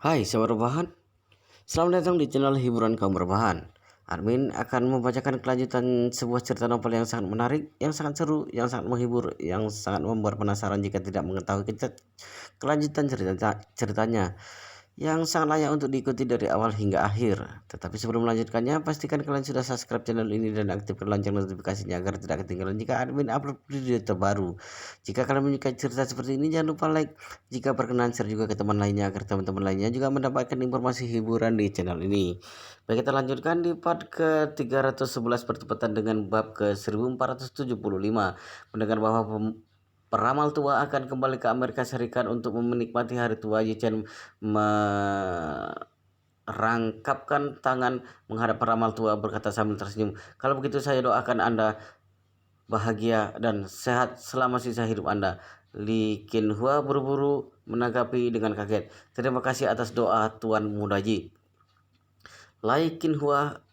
Hai sahabat rebahan, selamat datang di channel hiburan kaum rebahan. Admin akan membacakan kelanjutan sebuah cerita novel yang sangat menarik, yang sangat seru, yang sangat menghibur, yang sangat membuat penasaran jika tidak mengetahui kelanjutan ceritanya, yang sangat layak untuk diikuti dari awal hingga akhir. Tetapi sebelum melanjutkannya, pastikan kalian sudah subscribe channel ini dan aktifkan lonceng notifikasinya agar tidak ketinggalan jika admin upload video terbaru. Jika kalian menyukai cerita seperti ini, jangan lupa like. Jika berkenan, share juga ke teman lainnya agar teman-teman lainnya juga mendapatkan informasi hiburan di channel ini. Baik, kita lanjutkan di part ke-311 bertepatan dengan bab ke-1475. Mendengar bahwa peramal tua akan kembali ke Amerika Serikat untuk menikmati hari tua, Yi Chen merangkapkan tangan menghadap peramal tua, berkata sambil tersenyum, "Kalau begitu saya doakan Anda bahagia dan sehat selama sisa hidup Anda." Li Qinhua buru-buru menanggapi dengan kaget, "Terima kasih atas doa Tuan Muda Yi." Li Qinhua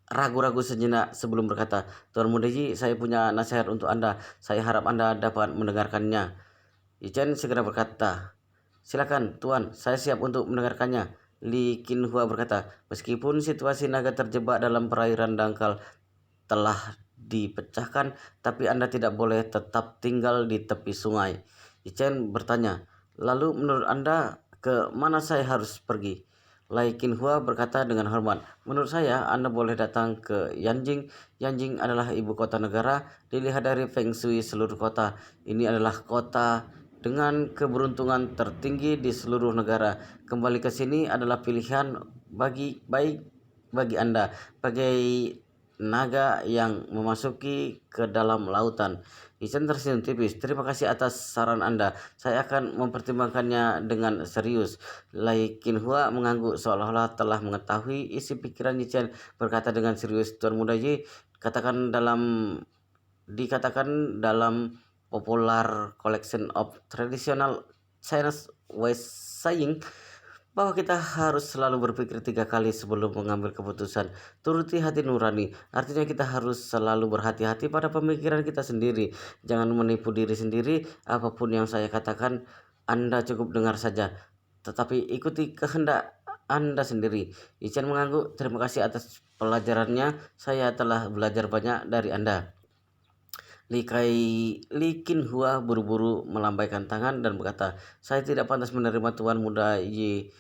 ragu-ragu sejenak sebelum berkata, "Tuan Muda Yi, saya punya nasihat untuk Anda. Saya harap Anda dapat mendengarkannya." Yi Chen segera berkata, "Silakan Tuan, saya siap untuk mendengarkannya." Li Qinhua berkata, "Meskipun situasi naga terjebak dalam perairan dangkal telah dipecahkan, tapi Anda tidak boleh tetap tinggal di tepi sungai." Yi Chen bertanya, "Lalu menurut Anda ke mana saya harus pergi?" Lai Qinhua berkata dengan hormat, "Menurut saya Anda boleh datang ke Yanjing. Yanjing adalah ibu kota negara. Dilihat dari Feng Shui seluruh kota, ini adalah kota dengan keberuntungan tertinggi di seluruh negara. Kembali ke sini adalah pilihan bagi Anda, bagai naga yang memasuki ke dalam lautan." Ichen tersenyum tipis. "Terima kasih atas saran Anda. Saya akan mempertimbangkannya dengan serius." Lai Qinhua mengangguk seolah-olah telah mengetahui isi pikiran Ichen, berkata dengan serius, "Tuan Muda Yi, dikatakan dalam Popular Collection of Traditional Chinese Ways Saying bahwa kita harus selalu berpikir 3 kali sebelum mengambil keputusan. Turuti hati nurani. Artinya kita harus selalu berhati-hati pada pemikiran kita sendiri. Jangan menipu diri sendiri. Apapun yang saya katakan, Anda cukup dengar saja, tetapi ikuti kehendak Anda sendiri." Ichen mengangguk. "Terima kasih atas pelajarannya. Saya telah belajar banyak dari Anda." Li Qinhua buru-buru melambaikan tangan dan berkata, "Saya tidak pantas menerima Tuan Muda Yi.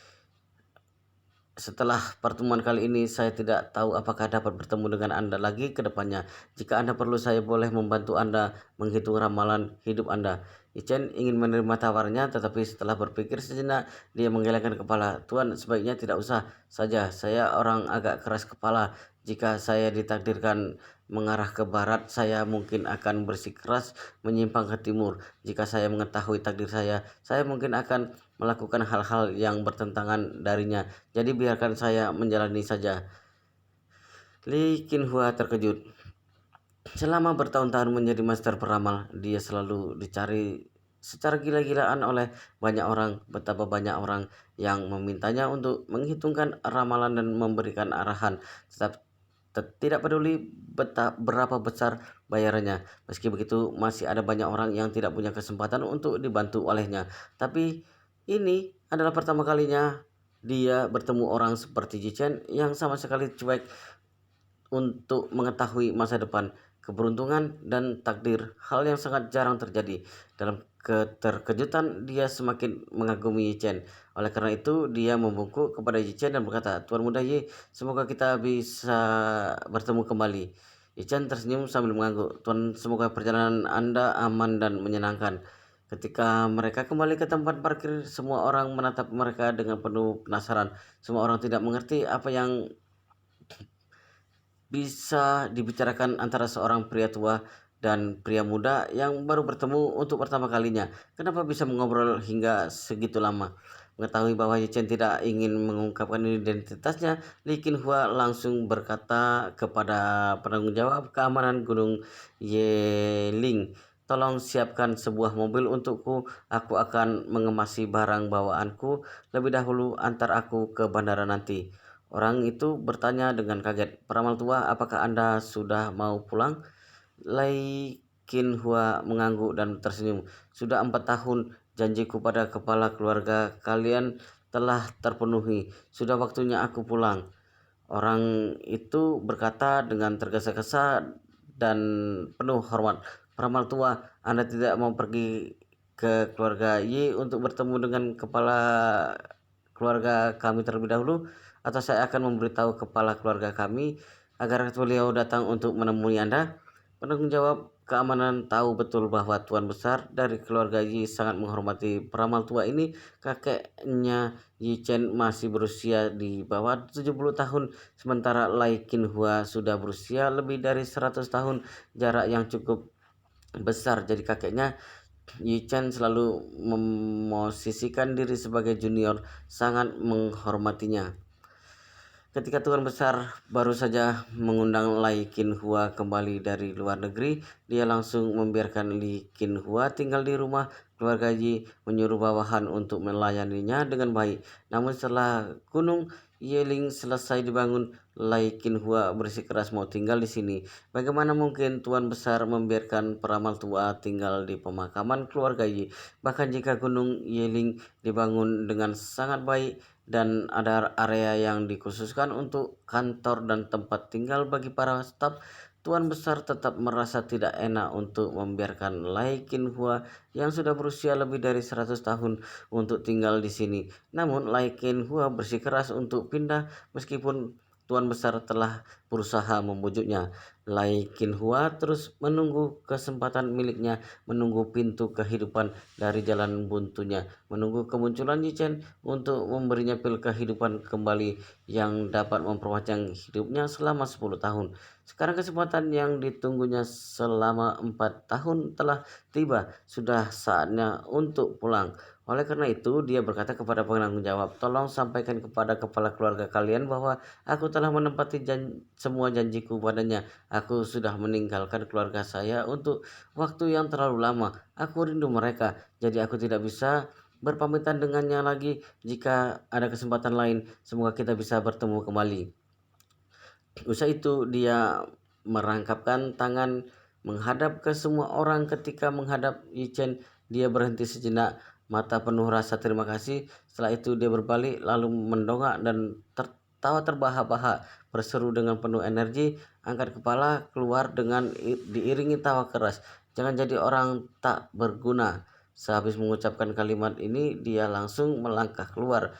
Setelah pertemuan kali ini, saya tidak tahu apakah dapat bertemu dengan Anda lagi ke depannya. Jika Anda perlu, saya boleh membantu Anda menghitung ramalan hidup Anda." Ichen ingin menerima tawarnya, tetapi setelah berpikir sejenak, dia menggelengkan kepala. "Tuan, sebaiknya tidak usah saja. Saya orang agak keras kepala. Jika saya ditakdirkan mengarah ke barat, saya mungkin akan bersikeras menyimpang ke timur. Jika saya mengetahui takdir saya mungkin akan melakukan hal-hal yang bertentangan darinya. Jadi biarkan saya menjalani saja." Li Qinhua terkejut. Selama bertahun-tahun menjadi master peramal, dia selalu dicari secara gila-gilaan oleh banyak orang. Betapa banyak orang yang memintanya untuk menghitungkan ramalan dan memberikan arahan, tetap tidak peduli berapa besar bayarannya. Meski begitu, masih ada banyak orang yang tidak punya kesempatan untuk dibantu olehnya. Tapi ini adalah pertama kalinya dia bertemu orang seperti Jichen yang sama sekali cuek untuk mengetahui masa depan, keberuntungan, dan takdir, hal yang sangat jarang terjadi. Dalam keterkejutan, dia semakin mengagumi Yichen. Oleh karena itu, dia membungkuk kepada Yichen dan berkata, "Tuan Muda Yi, semoga kita bisa bertemu kembali." Yichen tersenyum sambil mengangguk. "Tuan, semoga perjalanan Anda aman dan menyenangkan." Ketika mereka kembali ke tempat parkir, semua orang menatap mereka dengan penuh penasaran. Semua orang tidak mengerti apa yang bisa dibicarakan antara seorang pria tua dan pria muda yang baru bertemu untuk pertama kalinya. Kenapa bisa mengobrol hingga segitu lama? Mengetahui bahwa Yichen tidak ingin mengungkapkan identitasnya, Li Qinhua langsung berkata kepada penanggung jawab keamanan Gunung Yeling, "Tolong siapkan sebuah mobil untukku. Aku akan mengemasi barang bawaanku lebih dahulu, antar aku ke bandara nanti." Orang itu bertanya dengan kaget, "Peramal tua, apakah Anda sudah mau pulang?" Lai Qinhua mengangguk dan tersenyum. "Sudah 4 tahun. Janjiku pada kepala keluarga kalian telah terpenuhi. Sudah waktunya aku pulang. Orang itu berkata dengan tergesa-gesa dan penuh hormat. Peramal tua, Anda tidak mau pergi ke keluarga Y untuk bertemu dengan kepala keluarga kami terlebih dahulu, atau saya akan memberitahu kepala keluarga kami agar beliau datang untuk menemui Anda. Penanggung jawab keamanan tahu betul bahwa tuan besar dari keluarga Yi sangat menghormati peramal tua ini. Kakeknya Yi Chen masih berusia di bawah 70 tahun, sementara Lai Qinhua sudah berusia lebih dari 100 tahun, jarak yang cukup besar. Jadi kakeknya Yi Chen selalu memosisikan diri sebagai junior, sangat menghormatinya. Ketika Tuan Besar baru saja mengundang Lai Qinhua kembali dari luar negeri, dia langsung membiarkan Li Qinhua tinggal di rumah. Keluarga Yi menyuruh bawahan untuk melayaninya dengan baik. Namun setelah Gunung Yeling selesai dibangun, Lai Qinhua bersikeras mau tinggal di sini. Bagaimana mungkin Tuan Besar membiarkan peramal tua tinggal di pemakaman keluarga Yi? Bahkan jika Gunung Yeling dibangun dengan sangat baik dan ada area yang dikhususkan untuk kantor dan tempat tinggal bagi para staf, Tuan Besar tetap merasa tidak enak untuk membiarkan Lai Qinhua yang sudah berusia lebih dari 100 tahun untuk tinggal di sini. Namun Lai Qinhua bersikeras untuk pindah meskipun Tuan Besar telah berusaha membujuknya. Lai Qinhua terus menunggu kesempatan miliknya, menunggu pintu kehidupan dari jalan buntunya, menunggu kemunculan Yi Chen untuk memberinya pil kehidupan kembali yang dapat memperpanjang hidupnya selama 10 tahun. Sekarang kesempatan yang ditunggunya selama 4 tahun telah tiba, sudah saatnya untuk pulang. Oleh karena itu, dia berkata kepada penanggung jawab, "Tolong sampaikan kepada kepala keluarga kalian bahwa aku telah menepati semua janjiku padanya. Aku sudah meninggalkan keluarga saya untuk waktu yang terlalu lama. Aku rindu mereka, jadi aku tidak bisa berpamitan dengannya lagi. Jika ada kesempatan lain, semoga kita bisa bertemu kembali." Usai itu dia merangkapkan tangan menghadap ke semua orang. Ketika menghadap Yi Chen, dia berhenti sejenak, mata penuh rasa terima kasih. Setelah itu dia berbalik lalu mendongak dan tertawa terbahak-bahak, berseru dengan penuh energi, angkat kepala keluar dengan diiringi tawa keras. "Jangan jadi orang tak berguna." Sehabis mengucapkan kalimat ini, dia langsung melangkah keluar.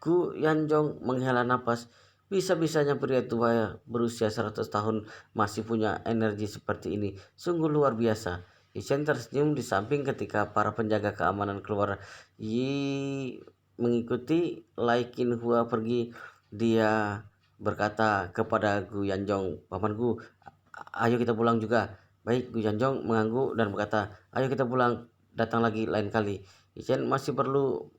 Gu Yanjong menghela napas. Bisa-bisanya pria tua berusia 100 tahun masih punya energi seperti ini. Sungguh luar biasa. Chen tersenyum di samping ketika para penjaga keamanan keluar. Yi mengikuti Lai Qinhua pergi. Dia berkata kepada Gu Yanjong, "Paman Gu, ayo kita pulang juga." "Baik." Gu Yanjong mengangguk dan berkata, "Ayo kita pulang, datang lagi lain kali." Chen masih perlu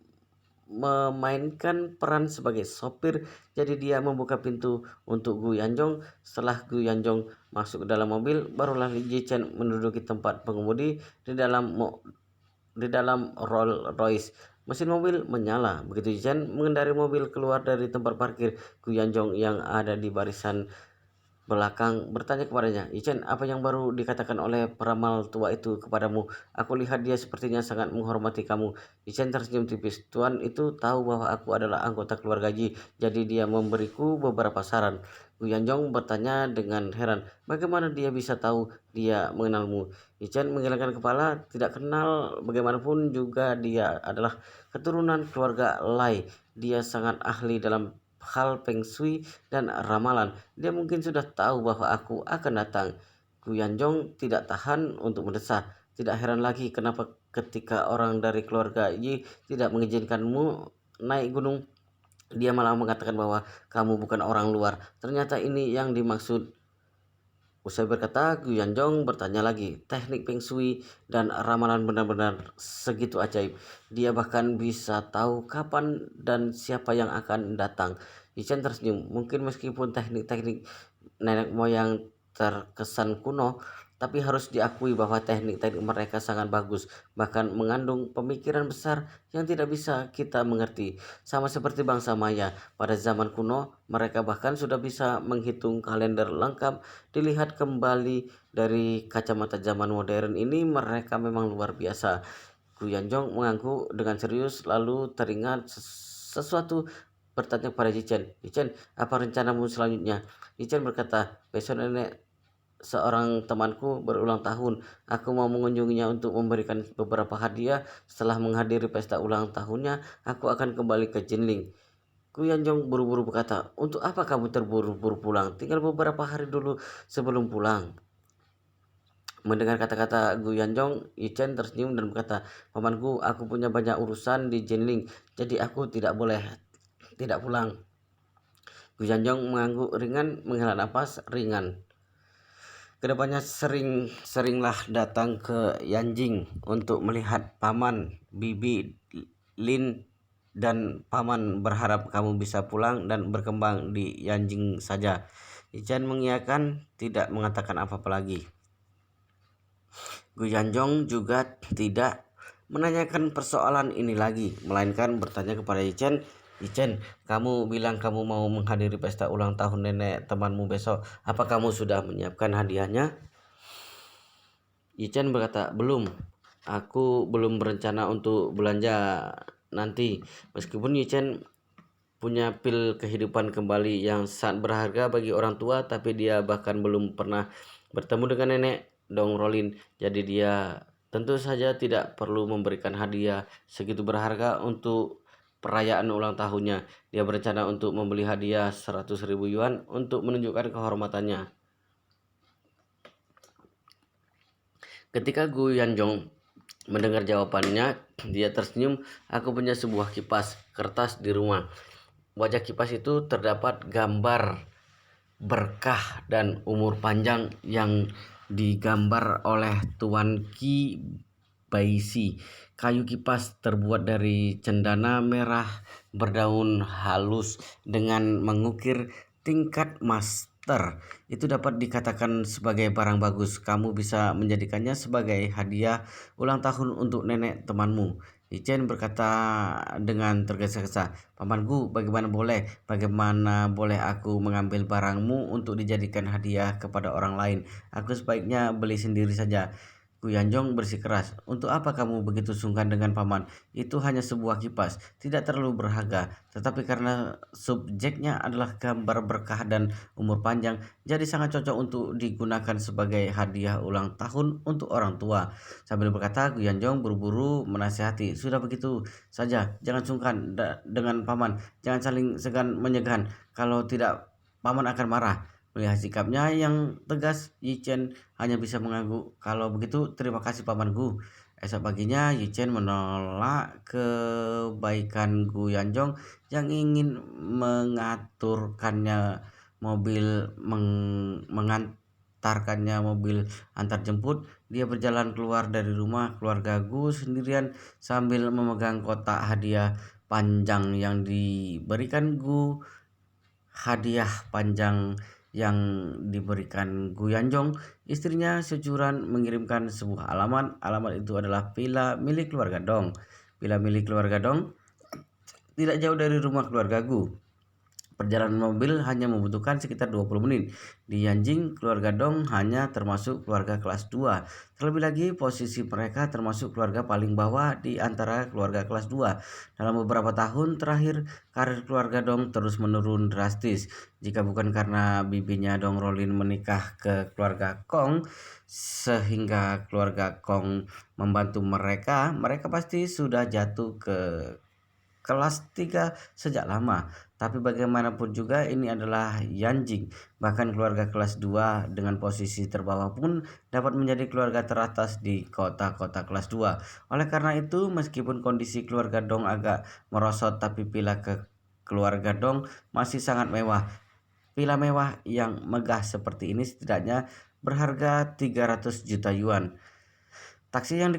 memainkan peran sebagai sopir, jadi dia membuka pintu untuk Gu Yanjong. Setelah Gu Yanjong masuk ke dalam mobil, barulah Yi Chen menduduki tempat pengemudi di dalam Rolls Royce. Mesin mobil menyala. Begitu Yi Chen mengendarai mobil keluar dari tempat parkir, Gu Yanjong yang ada di barisan belakang bertanya kepadanya, "Yi Chen, apa yang baru dikatakan oleh peramal tua itu kepadamu? Aku lihat dia sepertinya sangat menghormati kamu." Yi Chen tersenyum tipis. "Tuan itu tahu bahwa aku adalah anggota keluarga Ji, jadi dia memberiku beberapa saran." Gu Yanjong bertanya dengan heran, "Bagaimana dia bisa tahu dia mengenalmu?" Yi Chen menggelengkan kepala, "Tidak kenal, bagaimanapun juga dia adalah keturunan keluarga Lai. Dia sangat ahli dalam hal Feng Shui dan ramalan. Dia mungkin sudah tahu bahwa aku akan datang." Gu Yanjong tidak tahan untuk mendesah. "Tidak heran lagi kenapa ketika orang dari keluarga Yi tidak mengizinkanmu naik gunung. Dia malah mengatakan bahwa kamu bukan orang luar. Ternyata ini yang dimaksud." Usai berkata, Gu Yanjong bertanya lagi, "Teknik Feng Shui dan ramalan benar-benar segitu ajaib. Dia bahkan bisa tahu kapan dan siapa yang akan datang." Yichen tersenyum. "Mungkin meskipun teknik-teknik nenek moyang terkesan kuno, tapi harus diakui bahwa teknik-teknik mereka sangat bagus, bahkan mengandung pemikiran besar yang tidak bisa kita mengerti. Sama seperti bangsa Maya, pada zaman kuno, mereka bahkan sudah bisa menghitung kalender lengkap. Dilihat kembali dari kacamata zaman modern ini, mereka memang luar biasa." Gu Yanjong mengangguk dengan serius, lalu teringat sesuatu, bertanya kepada Yichen. Yichen, apa rencanamu selanjutnya? Yichen berkata, besok nenek seorang temanku berulang tahun. Aku mau mengunjunginya untuk memberikan beberapa hadiah. Setelah menghadiri pesta ulang tahunnya, aku akan kembali ke Jinling. Gu Yanjong buru-buru berkata, untuk apa kamu terburu-buru pulang? Tinggal beberapa hari dulu sebelum pulang. Mendengar kata-kata Gu Yanjong, Yichen tersenyum dan berkata, pamanku, aku punya banyak urusan di Jinling, jadi aku tidak boleh tidak pulang. Gu Yanjong mengangguk ringan, menghela napas ringan. Kedepannya seringlah datang ke Yanjing untuk melihat paman, bibi, Lin, dan paman berharap kamu bisa pulang dan berkembang di Yanjing saja. Yichen mengiyakan, tidak mengatakan apa-apa lagi. Gu Yanjong juga tidak menanyakan persoalan ini lagi, melainkan bertanya kepada Yichen, Yichen, kamu bilang kamu mau menghadiri pesta ulang tahun nenek temanmu besok. Apa kamu sudah menyiapkan hadiahnya? Yichen berkata, belum. Aku belum berencana untuk belanja nanti. Meskipun Yichen punya pil kehidupan kembali yang sangat berharga bagi orang tua, tapi dia bahkan belum pernah bertemu dengan nenek Dong Rolin. Jadi dia tentu saja tidak perlu memberikan hadiah segitu berharga untuk perayaan ulang tahunnya. Dia berencana untuk membeli hadiah 100.000 yuan untuk menunjukkan kehormatannya. Ketika Gu Yanjong mendengar jawabannya, dia tersenyum. Aku punya sebuah kipas kertas di rumah. Wajah kipas itu terdapat gambar berkah dan umur panjang yang digambar oleh Tuan Ki Baisi. Kayu kipas terbuat dari cendana merah berdaun halus dengan mengukir tingkat master. Itu dapat dikatakan sebagai barang bagus. Kamu bisa menjadikannya sebagai hadiah ulang tahun untuk nenek temanmu. Yichen berkata dengan tergesa-gesa, pamanku, bagaimana boleh aku mengambil barangmu untuk dijadikan hadiah kepada orang lain? Aku sebaiknya beli sendiri saja. Gu Yanjong bersikeras, untuk apa kamu begitu sungkan dengan paman? Itu hanya sebuah kipas, tidak terlalu berharga. Tetapi karena subjeknya adalah gambar berkah dan umur panjang, jadi sangat cocok untuk digunakan sebagai hadiah ulang tahun untuk orang tua. Sambil berkata, Gu Yanjong buru-buru menasihati, sudah begitu saja, jangan sungkan dengan paman, jangan saling segan menyegan. Kalau tidak, paman akan marah. Melihat sikapnya yang tegas, Yichen hanya bisa mengangguk. Kalau begitu, terima kasih pamanku. Esok paginya, Yichen menolak kebaikan Gu Yanjong yang ingin mengantarkannya mobil antar jemput. Dia berjalan keluar dari rumah keluarga Gu sendirian sambil memegang kotak hadiah panjang yang diberikan Gu. Hadiah panjang yang diberikan Gu Yanjong, istrinya securan mengirimkan sebuah alamat. Alamat itu adalah villa milik keluarga Dong. Villa milik keluarga Dong tidak jauh dari rumah keluarga Gu. Perjalanan mobil hanya membutuhkan sekitar 20 menit. Di Yanjing, keluarga Dong hanya termasuk keluarga kelas 2. Terlebih lagi, posisi mereka termasuk keluarga paling bawah di antara keluarga kelas 2. Dalam beberapa tahun terakhir, karir keluarga Dong terus menurun drastis. Jika bukan karena bibinya Dong Rolin menikah ke keluarga Kong, sehingga keluarga Kong membantu mereka pasti sudah jatuh ke kelas 3 sejak lama. Tapi bagaimanapun juga ini adalah Yanjing. Bahkan keluarga kelas 2 dengan posisi terbawah pun dapat menjadi keluarga teratas di kota-kota kelas 2. Oleh karena itu, meskipun kondisi keluarga Dong agak merosot, tapi pila ke keluarga Dong masih sangat mewah. Villa mewah yang megah seperti ini setidaknya berharga 300 juta yuan. Taksi yang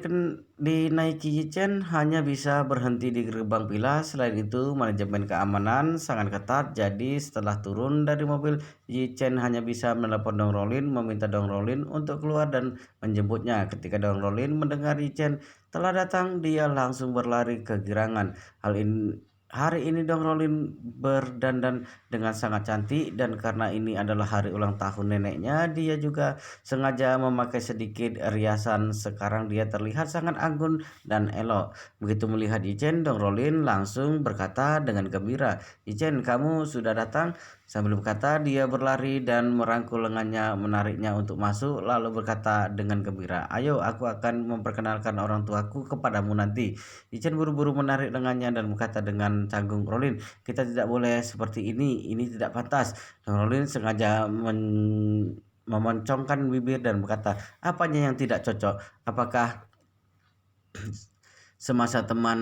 dinaiki Yichen hanya bisa berhenti di gerbang villa. Selain itu, manajemen keamanan sangat ketat. Jadi setelah turun dari mobil, Yichen hanya bisa menelepon Dong Rolin, meminta Dong Rolin untuk keluar dan menjemputnya. Ketika Dong Rolin mendengar Yichen telah datang, dia langsung berlari kegirangan. Hal ini Hari ini Dong Rolin berdandan dengan sangat cantik dan karena ini adalah hari ulang tahun neneknya, dia juga sengaja memakai sedikit riasan. Sekarang dia terlihat sangat anggun dan elok. Begitu melihat Ichen, Dong Rolin langsung berkata dengan gembira, "Ichen, kamu sudah datang?" Sambil berkata, dia berlari dan merangkul lengannya, menariknya untuk masuk, lalu berkata dengan gembira, "Ayo, aku akan memperkenalkan orang tuaku kepadamu nanti." Ichen buru-buru menarik lengannya dan berkata dengan canggung, "Rolin, kita tidak boleh seperti ini tidak pantas." Dan Rolin sengaja memoncongkan bibir dan berkata, "Apanya yang tidak cocok? Apakah semasa teman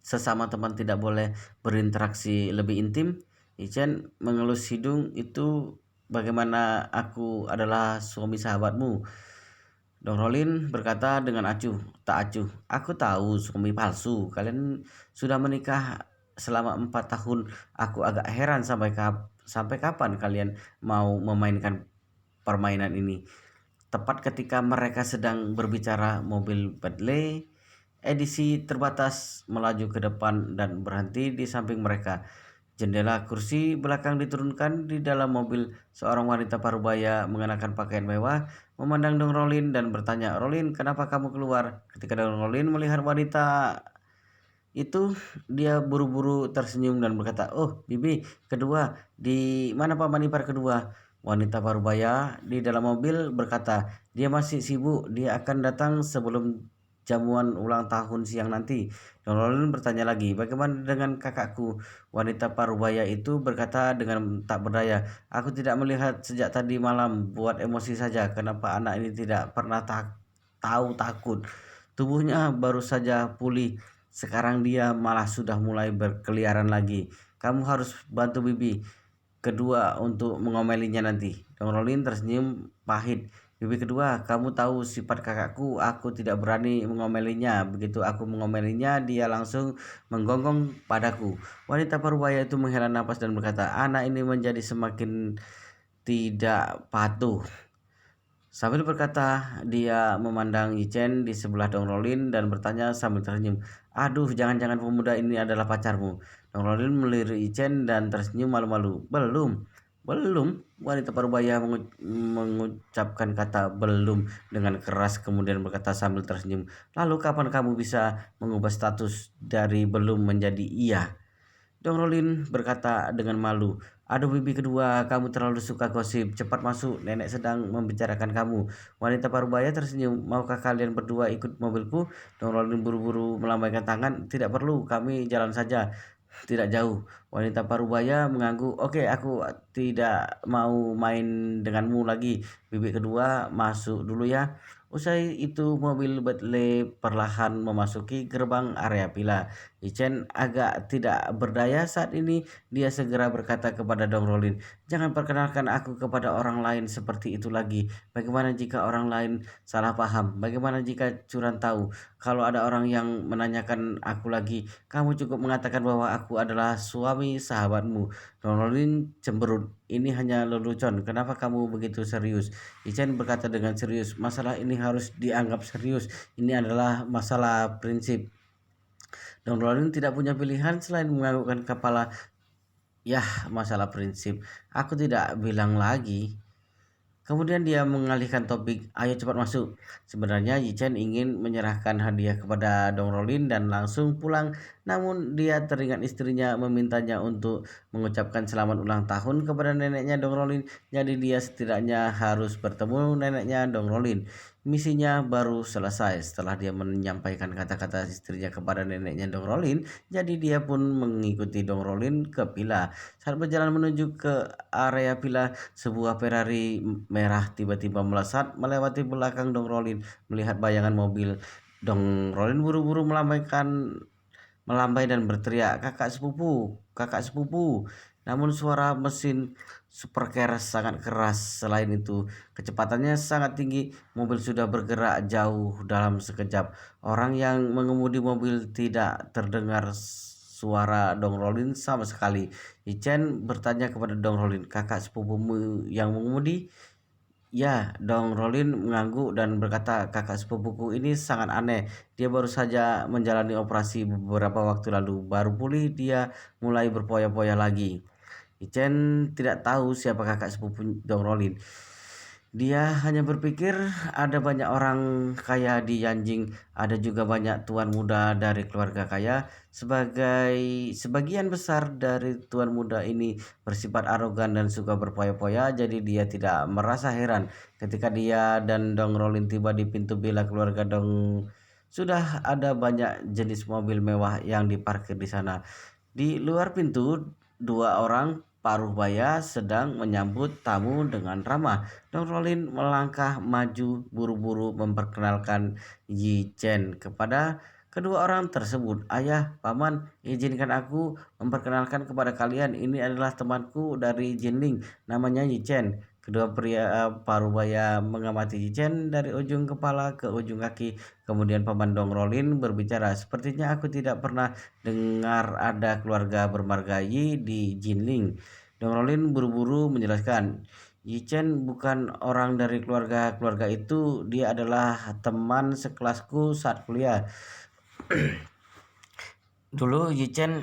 sesama teman tidak boleh berinteraksi lebih intim?" Ichen mengelus hidung, "Itu bagaimana aku adalah suami sahabatmu?" Dong Rolin berkata dengan acuh, tak acuh, "Aku tahu suami palsu. Kalian sudah menikah selama 4 tahun. Aku agak heran sampai kapan kalian mau memainkan permainan ini." Tepat ketika mereka sedang berbicara, mobil Bentley edisi terbatas melaju ke depan dan berhenti di samping mereka. Jendela kursi belakang diturunkan. Di dalam mobil, seorang wanita parubaya mengenakan pakaian mewah memandang Dong Rolin dan bertanya, "Rolin, kenapa kamu keluar?" Ketika Dong Rolin melihat wanita itu, dia buru-buru tersenyum dan berkata, "Oh, Bibi kedua, di mana paman ipar kedua?" Wanita parubaya di dalam mobil berkata, "Dia masih sibuk, dia akan datang sebelum jamuan ulang tahun siang nanti." Don Rolin bertanya lagi, "Bagaimana dengan kakakku?" Wanita parubaya itu berkata dengan tak berdaya, "Aku tidak melihat sejak tadi malam, buat emosi saja. Kenapa anak ini tidak pernah tahu takut? Tubuhnya baru saja pulih. Sekarang dia malah sudah mulai berkeliaran lagi. Kamu harus bantu Bibi kedua untuk mengomelinya nanti." Dong Rolin tersenyum pahit. "Bibi kedua, kamu tahu sifat kakakku, aku tidak berani mengomelinya. Begitu aku mengomelinya, dia langsung menggonggong padaku." Wanita parubaya itu menghela napas dan berkata, "Anak ini menjadi semakin tidak patuh." Sambil berkata, dia memandang Yichen di sebelah Dong Rolin dan bertanya sambil tersenyum, "Aduh, jangan-jangan pemuda ini adalah pacarmu?" Dong Rolin melirik Yichen dan tersenyum malu-malu. "Belum, belum." Wanita parubaya mengucapkan kata "belum" dengan keras, kemudian berkata sambil tersenyum, "Lalu kapan kamu bisa mengubah status dari belum menjadi iya?" Dong Rolin berkata dengan malu, "Aduh Bibi kedua, kamu terlalu suka gosip. Cepat masuk, nenek sedang membicarakan kamu." Wanita parubaya tersenyum, "Maukah kalian berdua ikut mobilku?" Dong Rolin buru-buru melambaikan tangan, "Tidak perlu, kami jalan saja. Tidak jauh." Wanita parubaya mengangguk, "Oke, aku tidak mau main denganmu lagi. Bibi kedua, masuk dulu ya." Usai itu mobil Bentley perlahan memasuki gerbang area villa. Ichen agak tidak berdaya saat ini. Dia segera berkata kepada Dong Rolin, "Jangan perkenalkan aku kepada orang lain seperti itu lagi. Bagaimana jika orang lain salah paham? Bagaimana jika Curan tahu? Kalau ada orang yang menanyakan aku lagi, kamu cukup mengatakan bahwa aku adalah suami sahabatmu." Dong Rolin cemberut, "Ini hanya lelucon. Kenapa kamu begitu serius?" Ichen berkata dengan serius, "Masalah ini harus dianggap serius. Ini adalah masalah prinsip." Don Rolling tidak punya pilihan selain menganggukkan kepala. "Yah, masalah prinsip. Aku tidak bilang lagi." Kemudian dia mengalihkan topik, "Ayo cepat masuk." Sebenarnya Yichen ingin menyerahkan hadiah kepada Dong Rolin dan langsung pulang. Namun dia teringat istrinya memintanya untuk mengucapkan selamat ulang tahun kepada neneknya Dong Rolin. Jadi dia setidaknya harus bertemu neneknya Dong Rolin. Misinya baru selesai setelah dia menyampaikan kata-kata istrinya kepada neneknya Dong Rolin. Jadi dia pun mengikuti Dong Rolin ke villa. Saat berjalan menuju ke area villa, sebuah Ferrari merah tiba-tiba melesat melewati belakang Dong Rolin. Melihat bayangan mobil, Dong Rolin buru-buru melambai dan berteriak, "Kakak sepupu, kakak sepupu." Namun suara mesin supercar sangat keras. Selain itu, kecepatannya sangat tinggi. Mobil sudah bergerak jauh dalam sekejap. Orang yang mengemudi mobil tidak terdengar suara Dong Rolin sama sekali. Ichen bertanya kepada Dong Rolin, "Kakak sepupumu yang mengemudi?" Ya, Dong Rolin mengangguk dan berkata, kakak sepupuku ini sangat aneh. Dia baru saja menjalani operasi beberapa waktu lalu. Baru pulih dia mulai berpoya-poya lagi. Ichen tidak tahu siapa kakak sepupu Dong Rolin. Dia hanya berpikir ada banyak orang kaya di Yanjing, ada juga banyak tuan muda dari keluarga kaya. Sebagian besar dari tuan muda ini bersifat arogan dan suka berpoya-poya, jadi dia tidak merasa heran ketika dia dan Dong Rolin tiba di pintu villa keluarga Dong. Sudah ada banyak jenis mobil mewah yang diparkir di sana. Di luar pintu, dua orang paruh baya sedang menyambut tamu dengan ramah. Dong Rolin melangkah maju buru-buru memperkenalkan Yi Chen kepada kedua orang tersebut. Ayah, paman, izinkan aku memperkenalkan kepada kalian. Ini adalah temanku dari Jinling, namanya Yi Chen. Kedua pria parubaya mengamati Yi Chen dari ujung kepala ke ujung kaki. Kemudian paman Dong Rolin berbicara, sepertinya aku tidak pernah dengar ada keluarga bermarga Yi di Jinling. Dong Rolin buru-buru menjelaskan, Yi Chen bukan orang dari keluarga itu, dia adalah teman sekelasku saat kuliah. Dulu Yi Chen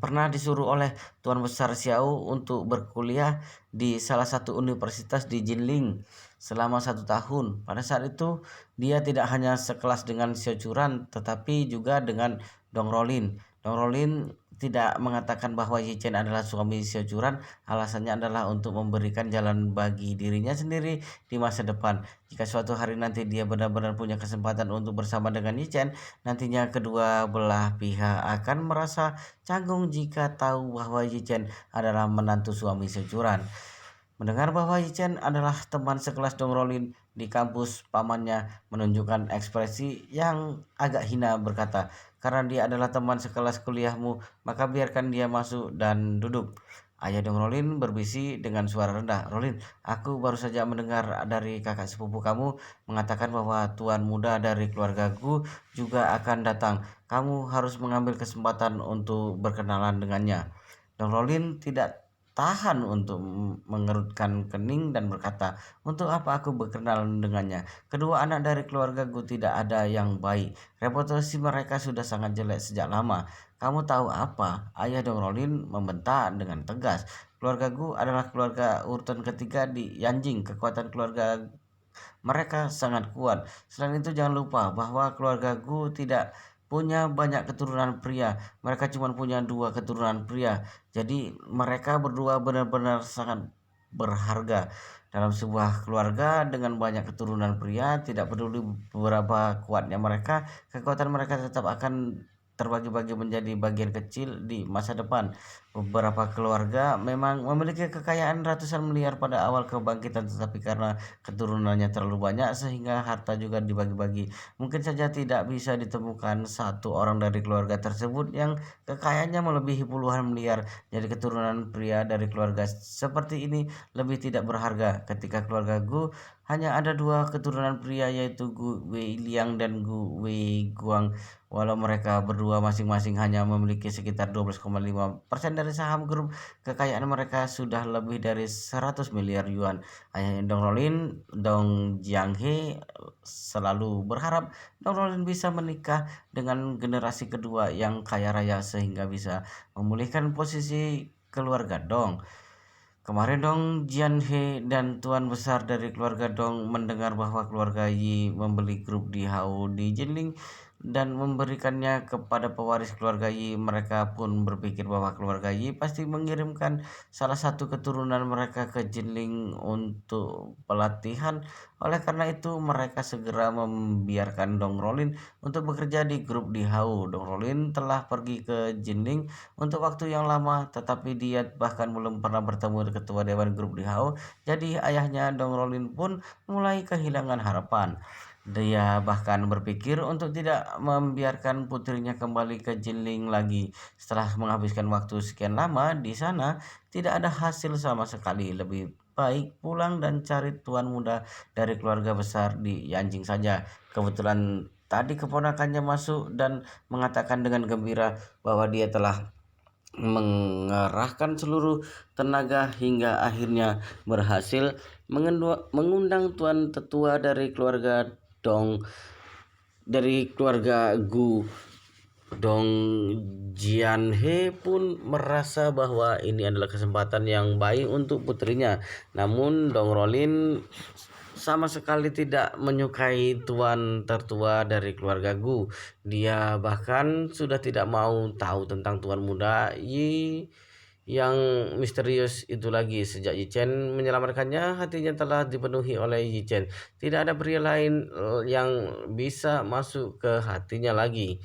pernah disuruh oleh Tuan Besar Xiao untuk berkuliah di salah satu universitas di Jinling selama 1 tahun. Pada saat itu dia tidak hanya sekelas dengan Xiao Churan tetapi juga dengan Dong Rolin. Dong Rolin tidak mengatakan bahwa Yi Chen adalah suami Xiao Churan, alasannya adalah untuk memberikan jalan bagi dirinya sendiri di masa depan. Jika suatu hari nanti dia benar-benar punya kesempatan untuk bersama dengan Yi Chen, nantinya kedua belah pihak akan merasa canggung jika tahu bahwa Yi Chen adalah menantu suami securan. Mendengar bahwa Yi Chen adalah teman sekelas Dong Rolin di kampus, pamannya menunjukkan ekspresi yang agak hina berkata, karena dia adalah teman sekelas kuliahmu, maka biarkan dia masuk dan duduk. Ayah Dong Rolin berbisi dengan suara rendah, Rolin, aku baru saja mendengar dari kakak sepupu kamu mengatakan bahwa tuan muda dari keluargaku juga akan datang. Kamu harus mengambil kesempatan untuk berkenalan dengannya. Dong Rolin tidak tahan untuk mengerutkan kening dan berkata, untuk apa aku berkenalan dengannya? Kedua anak dari keluargaku tidak ada yang baik. Reputasi mereka sudah sangat jelek sejak lama. Kamu tahu apa? Ayah Dong Rolin membentak dengan tegas. Keluargaku adalah keluarga urutan ketiga di Yanjing. Kekuatan keluarga mereka sangat kuat. Selain itu jangan lupa bahwa keluargaku tidak punya banyak keturunan pria. Mereka cuma punya 2 keturunan pria. Jadi mereka berdua benar-benar sangat berharga. Dalam sebuah keluarga dengan banyak keturunan pria, tidak peduli berapa kuatnya mereka, kekuatan mereka tetap akan terbagi-bagi menjadi bagian kecil di masa depan. Beberapa keluarga memang memiliki kekayaan ratusan miliar pada awal kebangkitan, tetapi karena keturunannya terlalu banyak sehingga harta juga dibagi-bagi. Mungkin saja tidak bisa ditemukan satu orang dari keluarga tersebut yang kekayaannya melebihi puluhan miliar. Jadi keturunan pria dari keluarga seperti ini lebih tidak berharga. Ketika keluarga Gu hanya ada 2 keturunan pria, yaitu Gu Wei Liang dan Gu Wei Guang. Walau mereka berdua masing-masing hanya memiliki sekitar 12,5% dari saham grup, kekayaan mereka sudah lebih dari 100 miliar yuan. Ayahnya Dong Rolin, Dong Jianghe, selalu berharap Dong Rolin bisa menikah dengan generasi kedua yang kaya raya sehingga bisa memulihkan posisi keluarga Dong. Kemarin Dong Jianhe dan tuan besar dari keluarga Dong mendengar bahwa keluarga Yi membeli grup di Hao di Jinling dan memberikannya kepada pewaris keluarga Yi. Mereka pun berpikir bahwa keluarga Yi pasti mengirimkan salah satu keturunan mereka ke Jinling untuk pelatihan. Oleh karena itu mereka segera membiarkan Dong Rolin untuk bekerja di grup di Hao. Dong Rolin telah pergi ke Jinling untuk waktu yang lama, tetapi dia bahkan belum pernah bertemu ketua dewan grup di Hao. Jadi ayahnya Dong Rolin pun mulai kehilangan harapan. Dia bahkan berpikir untuk tidak membiarkan putrinya kembali ke Jinling lagi. Setelah menghabiskan waktu sekian lama di sana, tidak ada hasil sama sekali. Lebih baik pulang dan cari tuan muda dari keluarga besar di Yanjing saja. Kebetulan tadi keponakannya masuk dan mengatakan dengan gembira bahwa dia telah mengerahkan seluruh tenaga hingga akhirnya berhasil mengundang tuan tetua dari keluarga Gu Dong Jianhe pun merasa bahwa ini adalah kesempatan yang baik untuk putrinya. Namun Dong Rolin sama sekali tidak menyukai tuan tertua dari keluarga Gu. Dia bahkan sudah tidak mau tahu tentang tuan muda Yi yang misterius itu lagi. Sejak Yi Chen menyelamatkannya, hatinya telah dipenuhi oleh Yi Chen. Tidak ada pria lain yang bisa masuk ke hatinya lagi.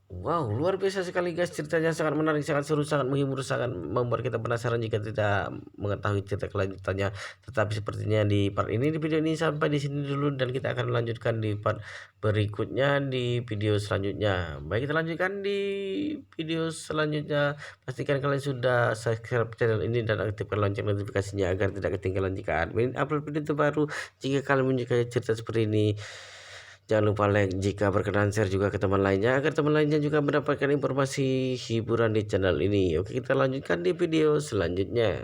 Wow, luar biasa sekali guys, ceritanya sangat menarik, sangat seru, sangat menghibur, sangat membuat kita penasaran jika tidak mengetahui cerita kelanjutannya. Tetapi sepertinya di part ini, di video ini sampai di sini dulu, dan kita akan melanjutkan di part berikutnya di video selanjutnya. Baik, kita lanjutkan di video selanjutnya. Pastikan kalian sudah subscribe channel ini dan aktifkan lonceng notifikasinya agar tidak ketinggalan jika admin upload video terbaru. Jika kalian menyukai cerita seperti ini, jangan lupa like, jika berkenan share juga ke teman lainnya agar teman lainnya juga mendapatkan informasi hiburan di channel ini. Oke, kita lanjutkan di video selanjutnya.